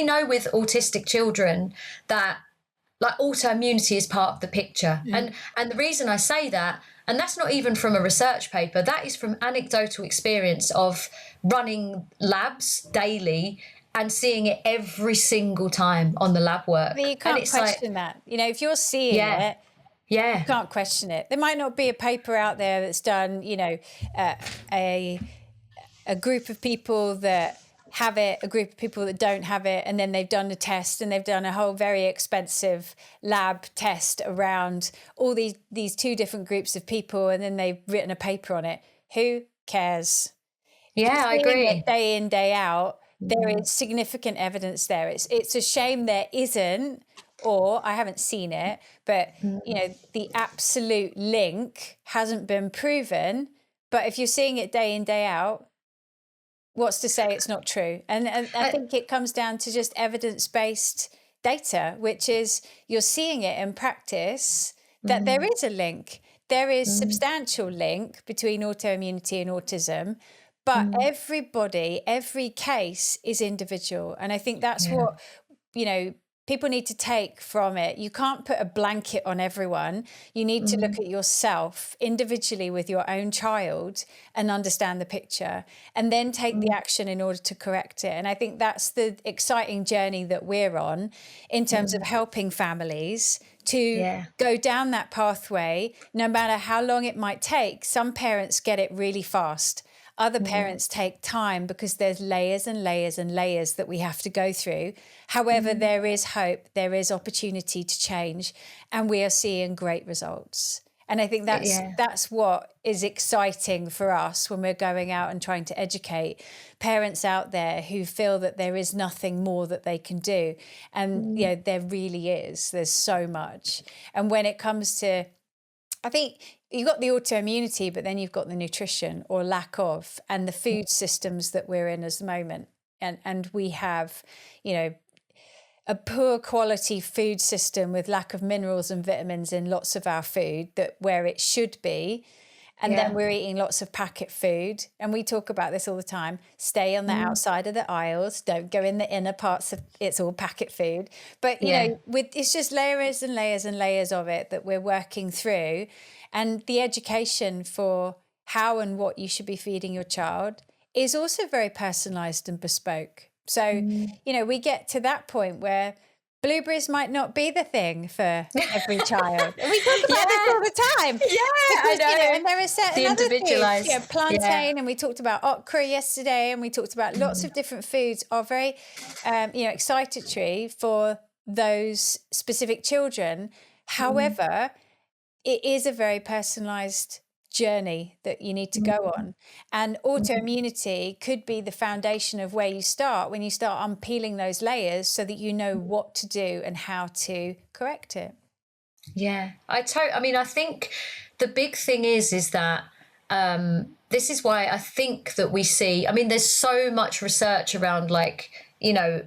know with autistic children that like autoimmunity is part of the picture. And the reason I say that, and that's not even from a research paper, that is from anecdotal experience of running labs daily and seeing it every single time on the lab work. But you can't question that. You know, if you're seeing it, you can't question it. There might not be a paper out there that's done, you know, a group of people that have it, a group of people that don't have it, and then they've done a test and they've done a whole very expensive lab test around all these two different groups of people, and then they've written a paper on it. Who cares? Yeah, I agree. It day in, day out, there is significant evidence there. It's a shame there isn't, or I haven't seen it, but you know, the absolute link hasn't been proven. But if you're seeing it day in, day out, what's to say it's not true? And I think it comes down to just evidence-based data, which is you're seeing it in practice that there is a link. There is substantial link between autoimmunity and autism, but everybody, every case is individual. And I think that's what, you know, people need to take from it. You can't put a blanket on everyone. You need to look at yourself individually with your own child and understand the picture, and then take the action in order to correct it. And I think that's the exciting journey that we're on in terms of helping families to go down that pathway, no matter how long it might take. Some parents get it really fast. Other parents take time because there's layers and layers and layers that we have to go through. However, there is hope, there is opportunity to change, and we are seeing great results. And I think that's what is exciting for us when we're going out and trying to educate parents out there who feel that there is nothing more that they can do. And, you know, there really is. There's so much. And when it comes to, I think you've got the autoimmunity, but then you've got the nutrition or lack of, and the food systems that we're in at the moment. And we have, you know, a poor quality food system with lack of minerals and vitamins in lots of our food that where it should be. And then we're eating lots of packet food. And we talk about this all the time. Stay on the outside of the aisles. Don't go in the inner parts of it's all packet food. But, you know, it's just layers and layers and layers of it that we're working through. And the education for how and what you should be feeding your child is also very personalised and bespoke. So, you know, we get to that point where blueberries might not be the thing for every child. And we talk about this all the time. Yeah, because, I know. You know, and there are certain The other individualised. foods, you know, plantain, and we talked about okra yesterday, and we talked about lots of different foods are very, you know, excitatory for those specific children. However, it is a very personalised journey that you need to go on, and autoimmunity could be the foundation of where you start when you start unpeeling those layers so that you know what to do and how to correct it. I mean, I think the big thing is that this is why I think that we see, I mean, there's so much research around, like, you know,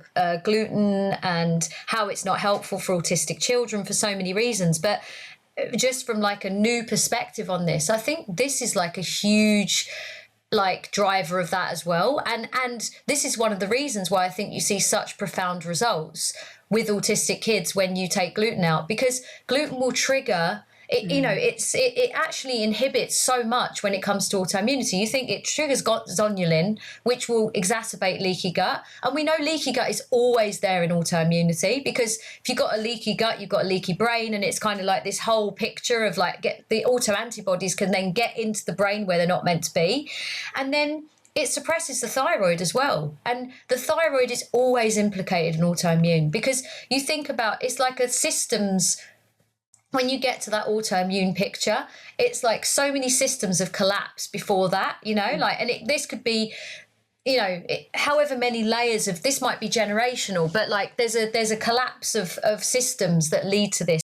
gluten and how it's not helpful for autistic children for so many reasons. But just from like a new perspective on this, I think this is like a huge like driver of that as well. And this is one of the reasons why I think you see such profound results with autistic kids when you take gluten out, because gluten will trigger it, you know, it actually inhibits so much when it comes to autoimmunity. You think it triggers zonulin, which will exacerbate leaky gut. And we know leaky gut is always there in autoimmunity, because if you've got a leaky gut, you've got a leaky brain. And it's kind of like this whole picture of like the autoantibodies can then get into the brain where they're not meant to be. And then it suppresses the thyroid as well. And the thyroid is always implicated in autoimmune, because you think about, it's like a systems. When you get to that autoimmune picture, it's like so many systems have collapsed before that, you know, like, and this could be, you know, however many layers of this might be generational, but like there's a collapse of systems that lead to this.